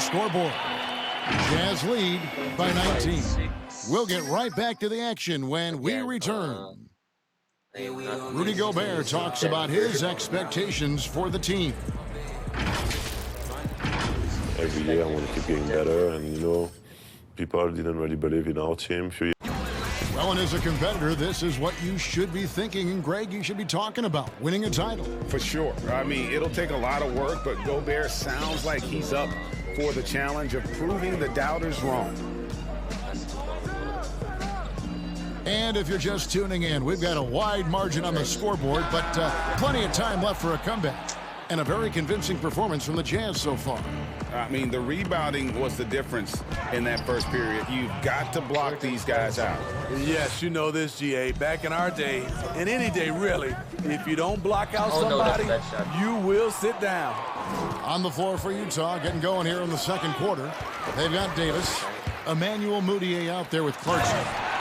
scoreboard. Jazz lead by 19. We'll get right back to the action when we return. Rudy Gobert talks about his expectations for the team. Every year I want to keep getting better, and people didn't really believe in our team. Well, and as a competitor, this is what you should be thinking. And Greg, you should be talking about winning a title. For sure. I mean, it'll take a lot of work, but Gobert sounds like he's up for the challenge of proving the doubters wrong. And if you're just tuning in, we've got a wide margin on the scoreboard, but plenty of time left for a comeback. And a very convincing performance from the Jazz so far. I mean, the rebounding was the difference in that first period. You've got to block these guys out. Yes, you know this, GA. Back in our day, and any day really, if you don't block out somebody, you will sit down. On the floor for Utah, getting going here in the second quarter. They've got Davis, Emmanuel Mudiay out there with Clarkson,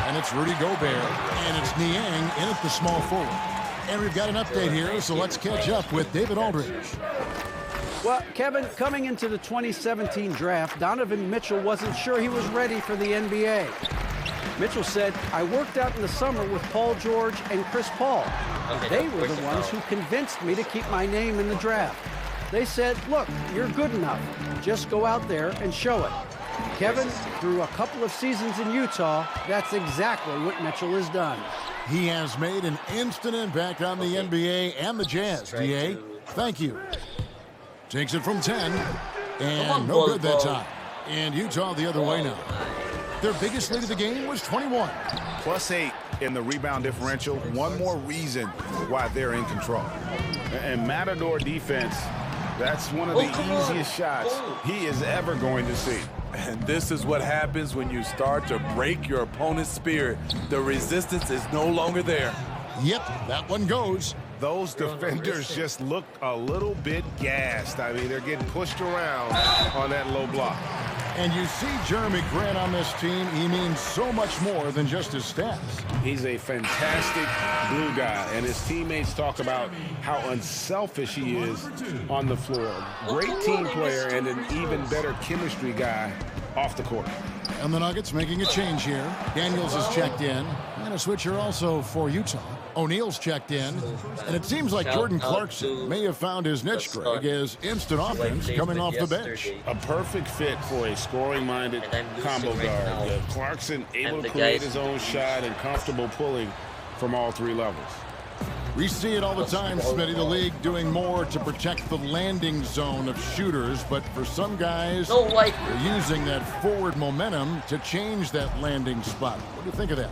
and it's Rudy Gobert, and it's Niang in at the small forward. And we've got an update here, so let's catch up with David Aldridge. Well, Kevin, coming into the 2017 draft, Donovan Mitchell wasn't sure he was ready for the NBA. Mitchell said, I worked out in the summer with Paul George and Chris Paul. They were the ones who convinced me to keep my name in the draft. They said, look, you're good enough. Just go out there and show it. Kevin, through a couple of seasons in Utah, that's exactly what Mitchell has done. He has made an instant impact on the NBA and the Jazz. DA, thank you. Takes it from 10, and no good that time. And Utah the other way now. Their biggest lead of the game was 21. +8 in the rebound differential. One more reason why they're in control. And Matador defense, that's one of the easiest shots he is ever going to see. And this is what happens when you start to break your opponent's spirit. The resistance is no longer there. Yep, that one goes. Those defenders just look a little bit gassed. I mean, they're getting pushed around on that low block. And you see Jeremy Grant on this team. He means so much more than just his stats. He's a fantastic glue guy, and his teammates talk about how unselfish he is on the floor. Great team player and an even better chemistry guy off the court. And the Nuggets making a change here. Daniels is checked in. And a switcher also for Utah. O'Neal's checked in. And it seems like Jordan Clarkson may have found his niche, Greg, as instant offense coming off the bench. A perfect fit for a scoring-minded combo guard. Clarkson able to create his own shot and comfortable pulling from all three levels. We see it all the time, Smitty, the league doing more to protect the landing zone of shooters, but for some guys, they're using that forward momentum to change that landing spot. What do you think of that?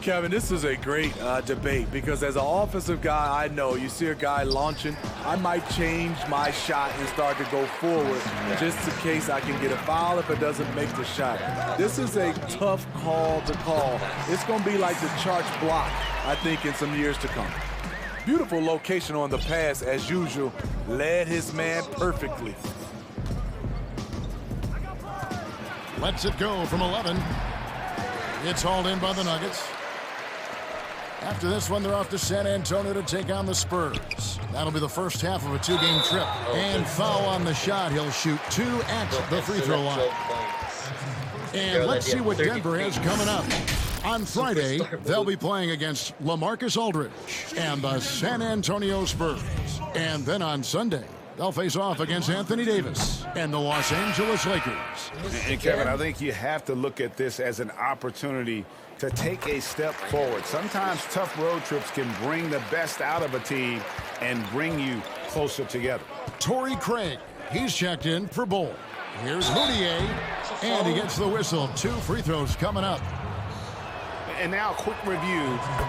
Kevin, this is a great debate because as an offensive guy, I know you see a guy launching, I might change my shot and start to go forward just in case I can get a foul if it doesn't make the shot. This is a tough call to call. It's going to be like the Charts block, I think, in some years to come. Beautiful location on the pass, as usual. Led his man perfectly. Lets it go from 11. It's hauled in by the Nuggets. After this one, they're off to San Antonio to take on the Spurs. That'll be the first half of a two-game trip. And foul on the shot. He'll shoot 2 at the free throw line. And let's see what Denver has coming up. On Friday, they'll be playing against LaMarcus Aldridge and the San Antonio Spurs. And then on Sunday, they'll face off against Anthony Davis and the Los Angeles Lakers. And Kevin, I think you have to look at this as an opportunity to take a step forward. Sometimes tough road trips can bring the best out of a team and bring you closer together. Torrey Craig, he's checked in for Bull. Here's Mudiay, and he gets the whistle. 2 free throws coming up. And now a quick review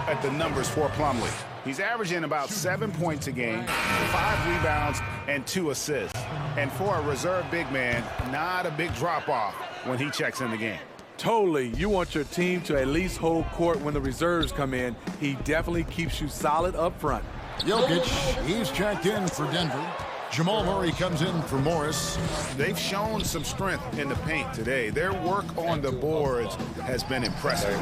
at the numbers for Plumlee. He's averaging about 7 points a game, 5 rebounds, and 2 assists. And for a reserve big man, not a big drop-off when he checks in the game. Totally. You want your team to at least hold court when the reserves come in. He definitely keeps you solid up front. Jokic, he's checked in for Denver. Jamal Murray comes in for Morris. They've shown some strength in the paint today. Their work on the boards has been impressive.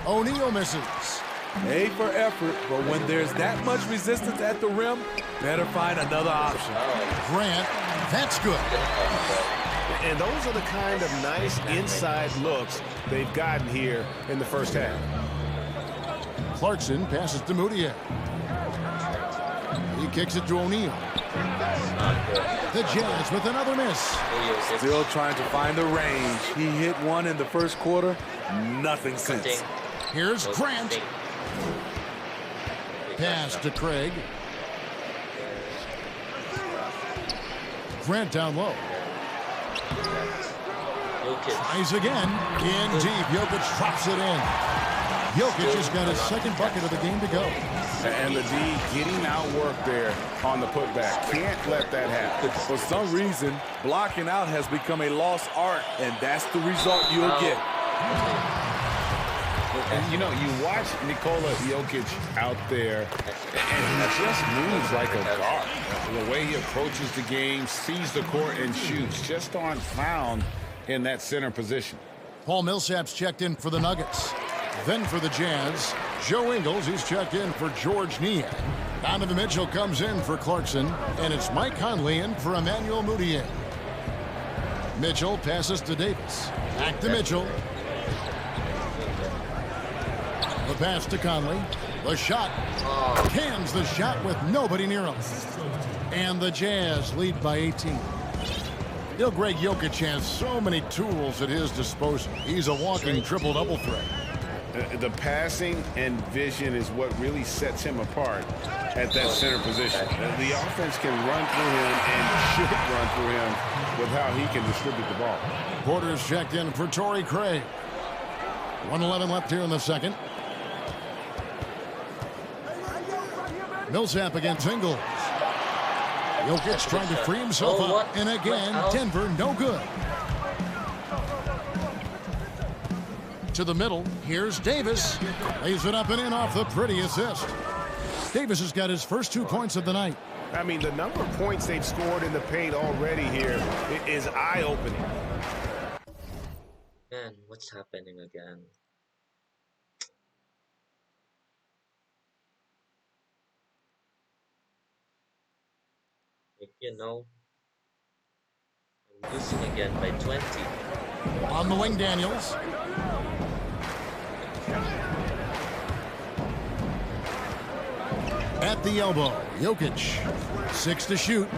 O'Neal misses. A for effort, but when there's that much resistance at the rim, better find another option. Grant, that's good. And those are the kind of nice inside looks they've gotten here in the first half. Clarkson passes to Moutier. He kicks it to O'Neal. The Jazz with another miss. Still trying to find the range. He hit one in the first quarter. Nothing since. Here's Grant. Pass to Craig. Grant down low. Tries again. In deep. Jokic drops it in. Jokic has got his second bucket of the game to go. And the D getting outworked there on the putback. Can't let that happen. For some reason, blocking out has become a lost art, and that's the result you'll get. And, you know, you watch Nikola Jokic out there, and he just moves like a guard. The way he approaches the game, sees the court, and shoots just aren't found in that center position. Paul Millsap's checked in for the Nuggets. Then for the Jazz, Joe Ingles, he's checked in for George Niang. Donovan Mitchell comes in for Clarkson, and it's Mike Conley in for Emmanuel Mudiay. Mitchell passes to Davis. Back to Mitchell. The pass to Conley. The shot. Cans the shot with nobody near him. And the Jazz lead by 18. Still, Greg Jokic has so many tools at his disposal. He's a walking triple-double threat. The passing and vision is what really sets him apart at that center position. The offense can run through him and should run through him with how he can distribute the ball. Porter's checked in for Torrey Craig. 1:11 left here in the second. Millsap against Ingles. Jokic trying to free himself up. And again, Denver no good. To the middle. Here's Davis. Lays it up and in off the pretty assist. Davis has got his first 2 points of the night. I mean, the number of points they've scored in the paint already here is eye-opening. Man, what's happening again? You know, I'm losing again by 20. On the wing, Daniels. At the elbow, Jokic. 6 to shoot.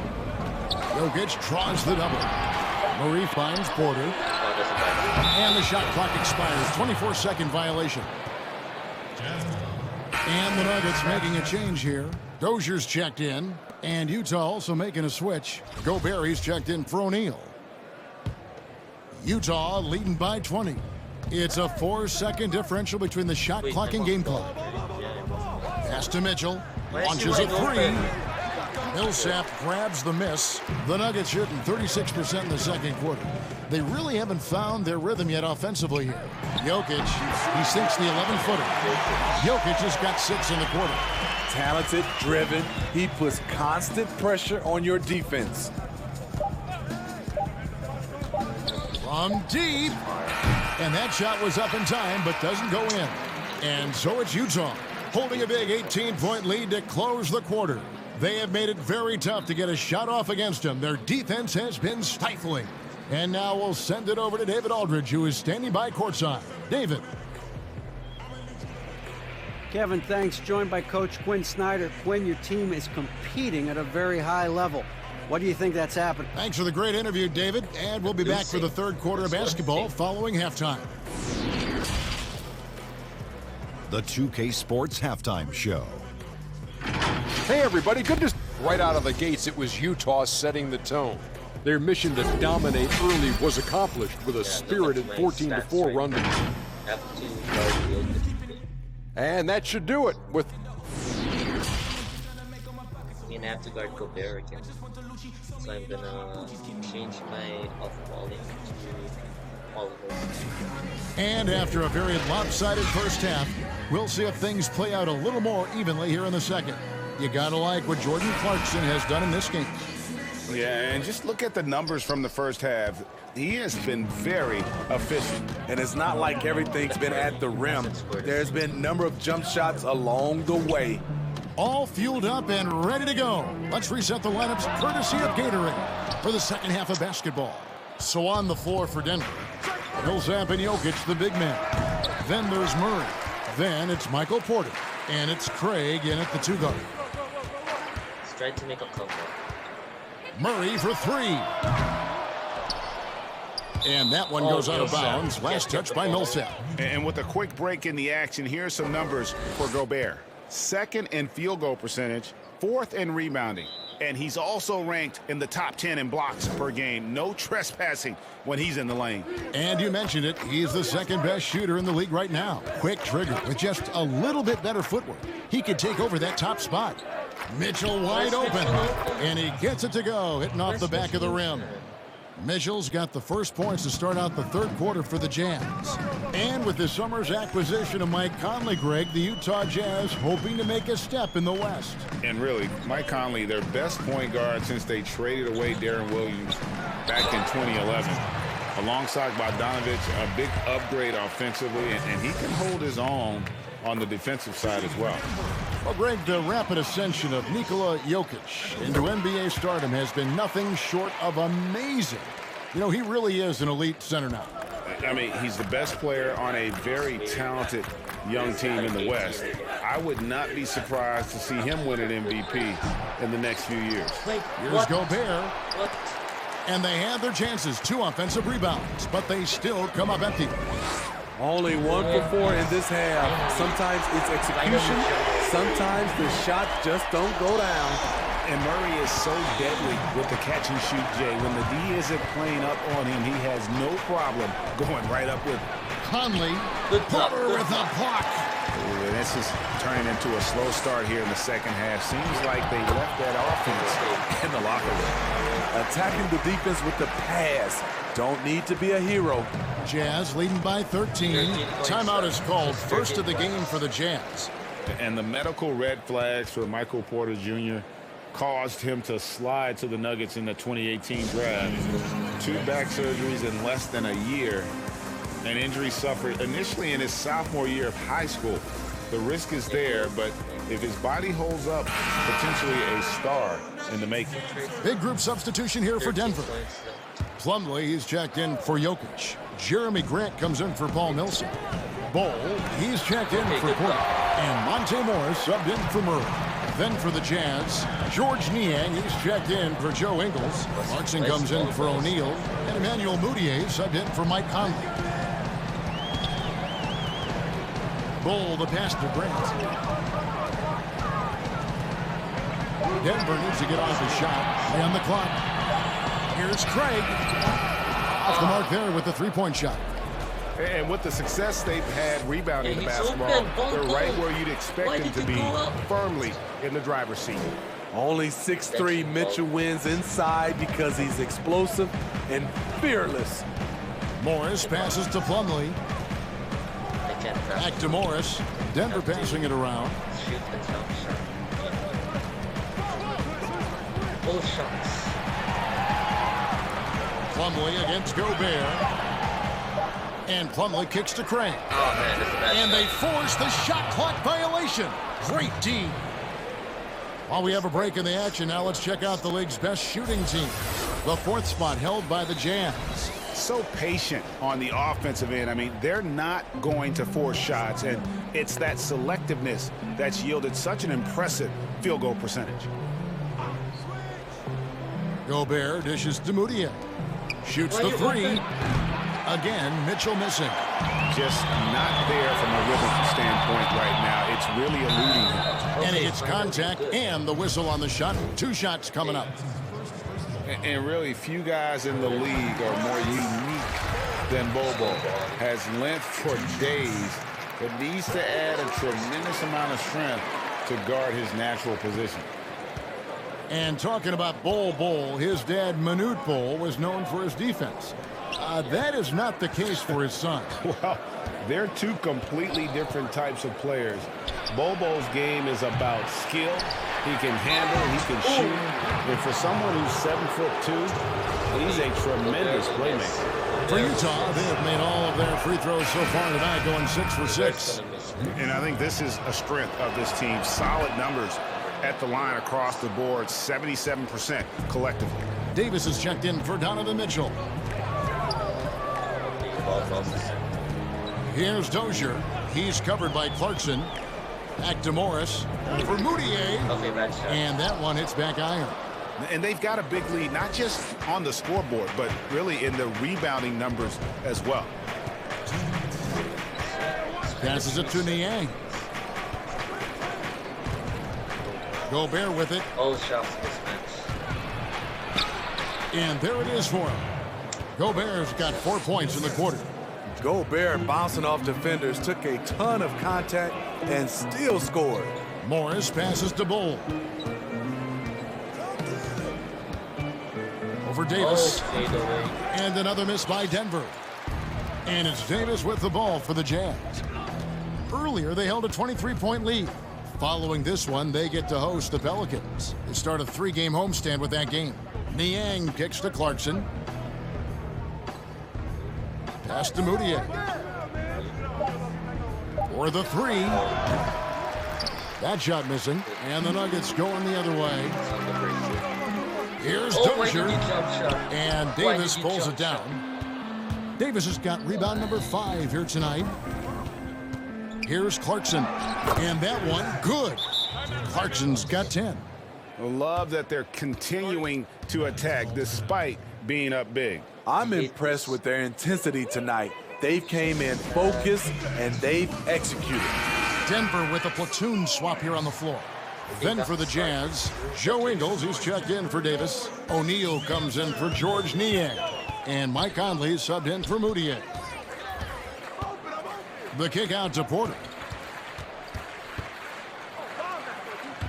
Jokic draws the double. Murray finds Porter. And the shot clock expires. 24-second violation. And the Nuggets making a change here. Dozier's checked in. And Utah also making a switch. Gobert, he's checked in for O'Neal. Utah leading by 20. It's a 4-second differential between the shot clock and game clock. Pass to Mitchell. Launches a three. Millsap grabs the miss. The Nuggets shooting 36% in the second quarter. They really haven't found their rhythm yet offensively here. Jokic, he sinks the 11-footer. Jokic has got 6 in the quarter. Talented, driven. He puts constant pressure on your defense. From deep. And that shot was up in time, but doesn't go in. And so it's Utah, holding a big 18-point lead to close the quarter. They have made it very tough to get a shot off against them. Their defense has been stifling. And now we'll send it over to David Aldridge, who is standing by courtside. David. Kevin, thanks. Joined by Coach Quinn Snyder. Quinn, your team is competing at a very high level. What do you think that's happened? Thanks for the great interview, David. And we'll be back for the third quarter of basketball following halftime. The 2K Sports Halftime Show. Hey, everybody. Good to... Right out of the gates, it was Utah setting the tone. Their mission to dominate early was accomplished with a spirited 14-4 run. And that should do it with... I'm gonna have to guard Gobert again. So I'm gonna change my off-balling to Oliver. And after a very lopsided first half, we'll see if things play out a little more evenly here in the second. You gotta like what Jordan Clarkson has done in this game. Yeah, and just look at the numbers from the first half. He has been very efficient. And it's not like everything's been at the rim. There's been a number of jump shots along the way. All fueled up and ready to go. Let's reset the lineups courtesy of Gatorade for the second half of basketball. So on the floor for Denver, Millsap and Jokic, the big man. Then there's Murray. Then it's Michael Porter. And it's Craig in at the 2 guard. Let's try to make a comeback. Murray for 3. And that one goes out of bounds. Last touch by Millsap. And with a quick break in the action, here's some numbers for Gobert. 2nd in field goal percentage, 4th in rebounding. And he's also ranked in the top 10 in blocks per game. No trespassing when he's in the lane. And you mentioned it, he's the 2nd best shooter in the league right now. Quick trigger with just a little bit better footwork. He could take over that top spot. Mitchell wide open. And he gets it to go, hitting off the back of the rim. Mitchell's got the first points to start out the 3rd quarter for the Jazz. And with this summer's acquisition of Mike Conley, Greg, the Utah Jazz hoping to make a step in the West. And really, Mike Conley, their best point guard since they traded away Darren Williams back in 2011. Alongside Bogdanovich, a big upgrade offensively, and he can hold his own on the defensive side as well. Well, Greg, the rapid ascension of Nikola Jokic into NBA stardom has been nothing short of amazing. You know, he really is an elite center now. I mean, he's the best player on a very talented young team in the West. I would not be surprised to see him win an MVP in the next few years. Here's Gobert. And they had their chances. 2 offensive rebounds, but they still come up empty. Only 1 for 4 in this half. Sometimes it's execution. Sometimes the shots just don't go down. And Murray is so deadly with the catch and shoot, Jay. When the D isn't playing up on him, he has no problem going right up with Conley. Porter with a block. Ooh, and this is turning into a slow start here in the 2nd half. Seems like they left that offense in the locker room. Attacking the defense with the pass. Don't need to be a hero. Jazz leading by 13. Timeout is called. First of the game for the Jazz. And the medical red flags for Michael Porter Jr. caused him to slide to the Nuggets in the 2018 draft. 2 back surgeries in less than a year. An injury suffered initially in his sophomore year of high school. The risk is there, but if his body holds up, potentially a star in the making. Big group substitution here for Denver. Plumlee, he's checked in for Jokic. Jeremy Grant comes in for Paul Millsap. Bol, he's checked in for Porter. And Monte Morris subbed in for Murray. Then for the Jazz, George Niang, he's checked in for Joe Ingles. Clarkson comes in for O'Neal. And Emmanuel Mudiay subbed in for Mike Conley. Bol, the pass to Grant. Denver needs to get off the shot. Play on the clock. Here's Craig. Off the mark there with the 3-point shot. And with the success they've had rebounding the basketball, they're right where you'd expect them to be, firmly in the driver's seat. Only 6'3" Mitchell wins inside because he's explosive and fearless. Morris passes to Plumlee. Back to Morris. Denver passing it around. Shoot the jump shot. Both shots. Plumlee against Gobert. And Plumlee kicks to Craig. Oh, man, that's a bad And shot. they force the shot clock violation. Great team. While we have a break in the action, now let's check out the league's best shooting team. The 4th spot held by the Jazz. So patient on the offensive end. I mean, they're not going to force shots, and it's that selectiveness that's yielded such an impressive field goal percentage. Gobert dishes to Mudiay. Shoots the 3. Again, Mitchell missing. Just not there from a rhythm standpoint right now. It's really eluding him. And he gets contact and the whistle on the shot. 2 shots coming up. And really, few guys in the league are more unique than Bobo. Has length for days, but needs to add a tremendous amount of strength to guard his natural position. And talking about Bol, his dad, Manute Bol, was known for his defense. That is not the case for his son. Well, they're 2 completely different types of players. Bobo's game is about skill. He can handle, he can shoot. And for someone who's 7'2", he's a tremendous playmaker. For Utah, they have made all of their free throws so far tonight, going 6 for 6. And I think this is a strength of this team. Solid numbers at the line across the board, 77% collectively. Davis is checked in for Donovan Mitchell. overall process. Here's Dozier. He's covered by Clarkson. Back to Morris for Moutier. Okay, bad shot. And that one hits back iron. And they've got a big lead, not just on the scoreboard, but really in the rebounding numbers as well. Passes it to Niang. Gobert with it. All shots mismatch. And there it is for him. Gobert's got 4 points in the quarter. Gobert bouncing off defenders, took a ton of contact and still scored. Morris passes to Bull. Over Davis. Oh, fade away. And another miss by Denver. And it's Davis with the ball for the Jazz. Earlier, they held a 23-point lead. Following this one, they get to host the Pelicans. They start a 3-game homestand with that game. Niang kicks to Clarkson. Pass to Moutier. For the 3. That shot missing. And the Nuggets going the other way. Here's Dozier. And Davis pulls it down. Davis has got rebound number 5 here tonight. Here's Clarkson. And that one, good. Clarkson's got 10. I love that they're continuing to attack despite being up big. I'm impressed with their intensity tonight. They've came in focused and they've executed. Denver with a platoon swap here on the floor. Then for the Jazz, Joe Ingles, who's checked in for Davis. O'Neal comes in for George Niang. And Mike Conley subbed in for Moutier. The kick out to Porter.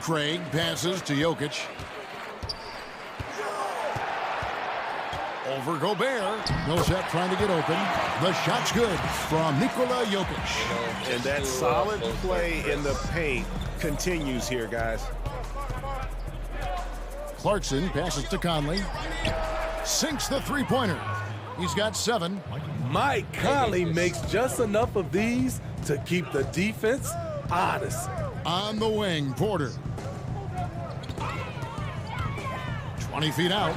Craig passes to Jokic. Over Gobert. Millsap trying to get open. The shot's good from Nikola Jokic. And that solid play in the paint continues here, guys. Clarkson passes to Conley. Sinks the three-pointer. He's got 7. Mike Conley makes just enough of these to keep the defense honest. On the wing, Porter. 20 feet out.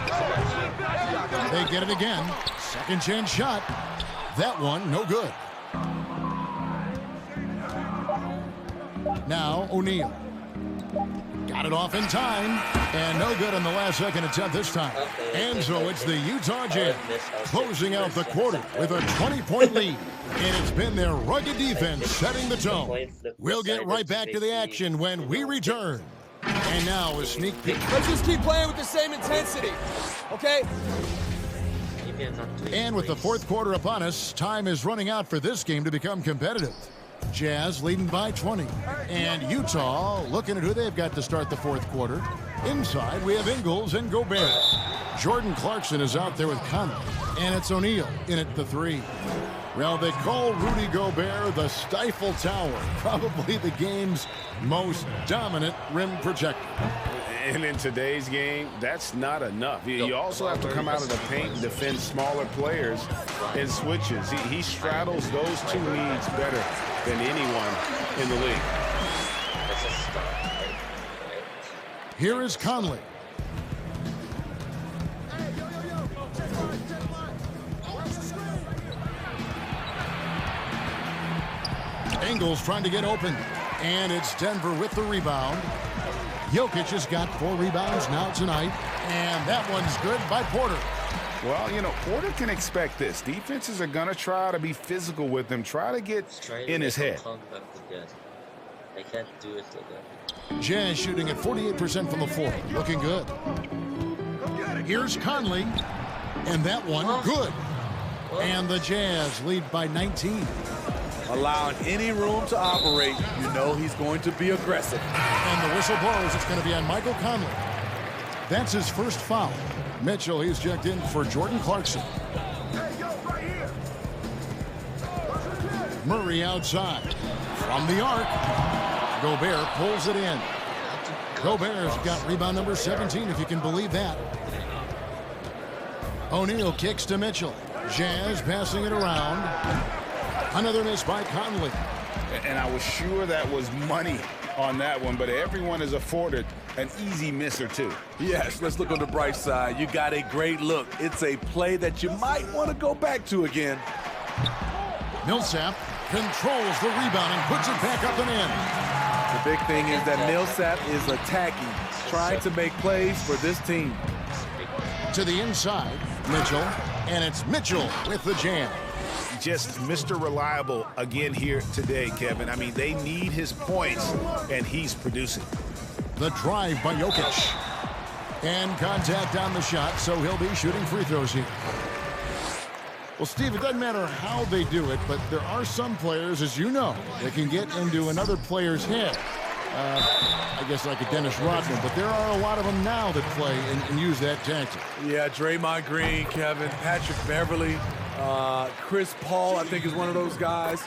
They get it again. Second chance shot. That one, no good. Now, O'Neal. Got it off in time. And no good on the last second attempt this time. And so it's the Utah Jazz closing out the quarter with a 20-point lead. And it's been their rugged defense setting the tone. We'll get right back to the action when we return. And now a sneak peek. Let's just keep playing with the same intensity, okay? And with the fourth quarter upon us, time is running out for this game to become competitive. Jazz leading by 20. And Utah looking at who they've got to start the fourth quarter. Inside, we have Ingles and Gobert. Jordan Clarkson is out there with Conley. And it's O'Neal in at the 3. Well, they call Rudy Gobert the Stifle Tower. Probably the game's most dominant rim protector. And in today's game, that's not enough. You also have to come out of the paint and defend smaller players in switches. He straddles those two needs better than anyone in the league. Here is Conley. Ingles trying to get open. And it's Denver with the rebound. Jokic has got 4 rebounds now tonight. And that one's good by Porter. Well, you know, Porter can expect this. Defenses are going to try to be physical with him, try to get in his head. I can't do it with them. Jazz shooting at 48% from the floor. Looking good. Here's Conley. And that one, good. And the Jazz lead by 19. Allowing any room to operate, you know he's going to be aggressive. And the whistle blows. It's going to be on Michael Conley. That's his first foul. Mitchell, he's checked in for Jordan Clarkson. Murray outside. From the arc. Gobert pulls it in. Gobert's got rebound number 17, if you can believe that. O'Neal kicks to Mitchell. Jazz passing it around. Another miss by Conley. And I was sure that was money on that one, but everyone is afforded an easy miss or two. Yes, let's look on the bright side. You got a great look. It's a play that you might want to go back to again. Millsap controls the rebound and puts it back up and in. The big thing is that Millsap is attacking, trying to make plays for this team. To the inside, Mitchell, and it's Mitchell with the jam. Just Mr. Reliable again here today, Kevin. I mean, they need his points, and he's producing. The drive by Jokic. And contact on the shot, so he'll be shooting free throws here. Well, Steve, it doesn't matter how they do it, but there are some players, as you know, that can get into another player's head. I guess like a Dennis Rodman, but there are a lot of them now that play and use that tactic. Yeah, Draymond Green, Kevin, Patrick Beverly, Chris Paul, I think is one of those guys.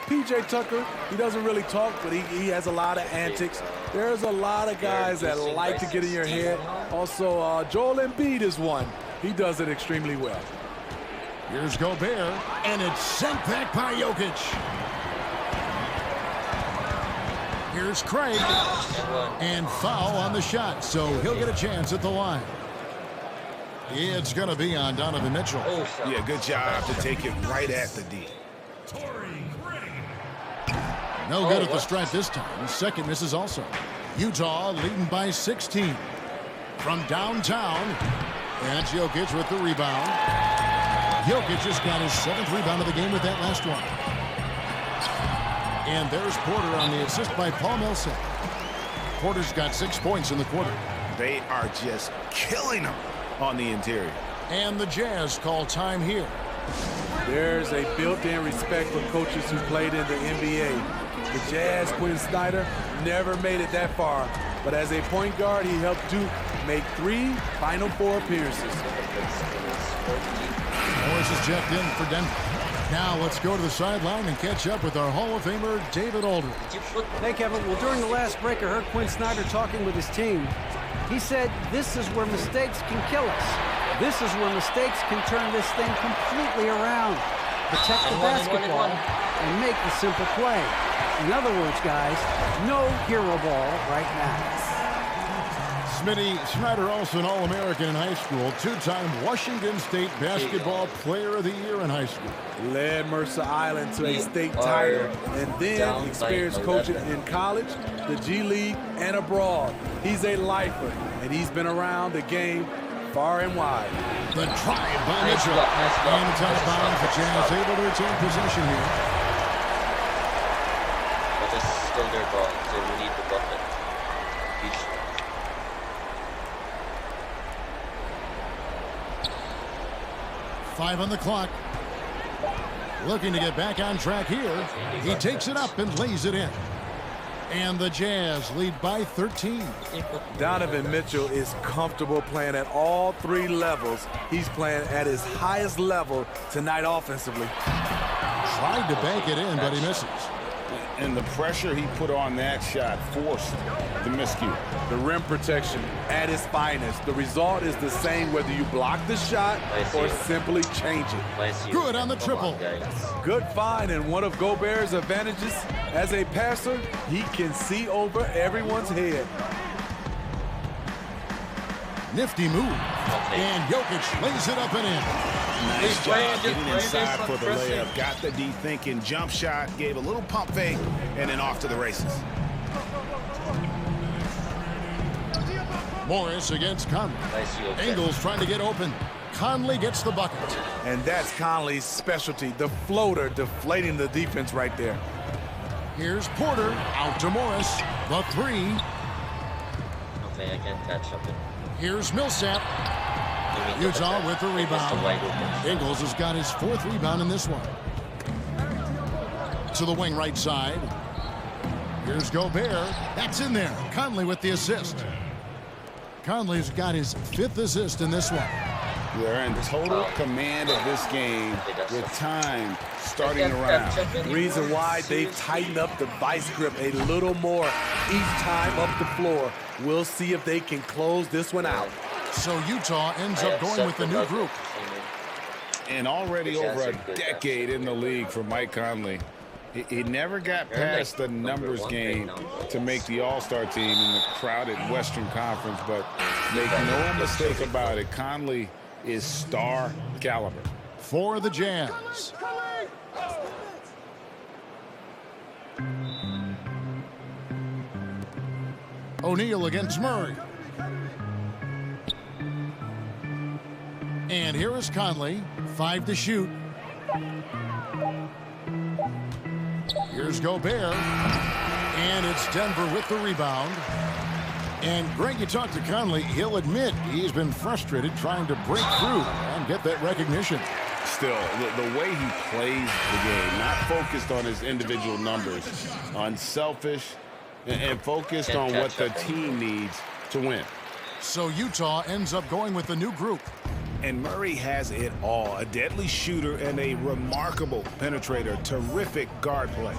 P.J. Tucker, he doesn't really talk, but he has a lot of antics. There's a lot of guys that like to get in your head. Also, Joel Embiid is one. He does it extremely well. Here's Gobert, and it's sent back by Jokic. Here's Craig, and foul on the shot, so he'll get a chance at the line. It's going to be on Donovan Mitchell. Yeah, good job to take it right at the D. No good at the stripe this time. His second misses also. Utah leading by 16. From downtown, that's Jokic with the rebound. Jokic just got his 7th rebound of the game with that last one. And there's Porter on the assist by Paul Millsap. Porter's got 6 points in the quarter. They are just killing them on the interior. And the Jazz call time here. There's a built-in respect for coaches who played in the NBA. The Jazz, Quinn Snyder, never made it that far. But as a point guard, he helped Duke make 3 Final Four appearances. Morris is checked in for Denver. Now let's go to the sideline and catch up with our Hall of Famer, David Aldridge. Hey, Kevin. Well, during the last break, I heard Quinn Snyder talking with his team. He said, this is where mistakes can kill us. This is where mistakes can turn this thing completely around. Protect the basketball and make the simple play. In other words, guys, no hero ball right now. Smitty, Snyder also an All-American in high school, 2-time Washington State Basketball Player of the Year in high school. Led Mercer Island to a state title and then experienced coaching in college, the G League, and abroad. He's a lifer, and he's been around the game far and wide. The drive by Mitchell. And it's out of bounds. The Jazz able to retain possession here. But this is still their ball, so we need the bucket. 5 on the clock. Looking to get back on track here. He takes it up and lays it in. And the Jazz lead by 13. Donovan Mitchell is comfortable playing at all 3 levels. He's playing at his highest level tonight offensively. Tried to bank it in, but he misses. And the pressure he put on that shot forced the miscue. The rim protection at its finest. The result is the same whether you block the shot or simply change it. Good on the triple. Good find, and one of Gobert's advantages as a passer, he can see over everyone's head. Nifty move. And Jokic lays it up and in. Nice job getting inside for the layup. Got the D thinking, jump shot, gave a little pump fake, and then off to the races. Morris against Conley. Ingles trying to get open. Conley gets the bucket. And that's Conley's specialty, the floater deflating the defense right there. Here's Porter out to Morris. The 3. Okay, I can't catch up. Here's Millsap. Utah with the rebound. Ingles has got his 4th rebound in this one. To the wing right side. Here's Gobert. That's in there. Conley with the assist. Conley's got his 5th assist in this one. They're in total command of this game with time starting around. Reason why they've tightened up the vice grip a little more each time up the floor. We'll see if they can close this one out. So Utah ends up going with the new group. And already over a decade in the league for Mike Conley. He never got past the numbers game to make the All-Star team in the crowded Western Conference, but make no mistake about it, Conley is star caliber. For the Jazz, O'Neal against Murray. And here is Conley. 5 to shoot. Here's Gobert. And it's Denver with the rebound. And Greg, you talked to Conley. He'll admit he's been frustrated trying to break through and get that recognition. Still, the way he plays the game, not focused on his individual numbers, unselfish, and focused on what the team needs to win. So Utah ends up going with the new group. And Murray has it all. A deadly shooter and a remarkable penetrator. Terrific guard play.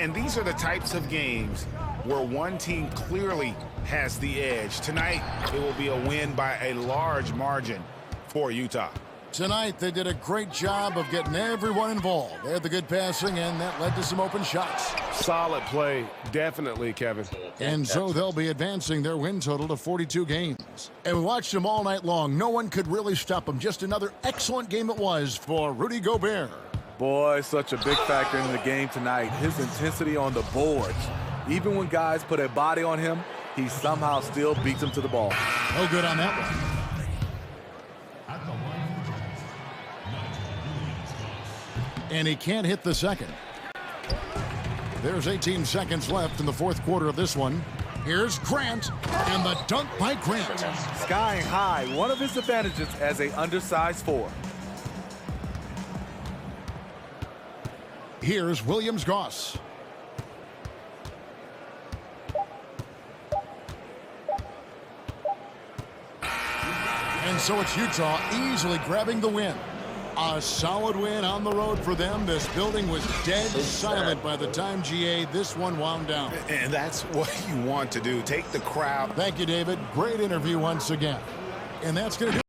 And these are the types of games where one team clearly has the edge. Tonight, it will be a win by a large margin for Utah. Tonight, they did a great job of getting everyone involved. They had the good passing, and that led to some open shots. Solid play, definitely, Kevin. And so they'll be advancing their win total to 42 games. And we watched them all night long. No one could really stop them. Just another excellent game it was for Rudy Gobert. Boy, such a big factor in the game tonight. His intensity on the boards. Even when guys put a body on him, he somehow still beats them to the ball. No good on that one. And he can't hit the second. There's 18 seconds left in the fourth quarter of this one. Here's Grant, and the dunk by Grant. Skying high, one of his advantages as an undersized 4. Here's Williams-Goss. And so it's Utah easily grabbing the win. A solid win on the road for them. This building was dead silent by the time, GA, this one wound down. And that's what you want to do. Take the crowd. Thank you, David. Great interview once again. And that's going to do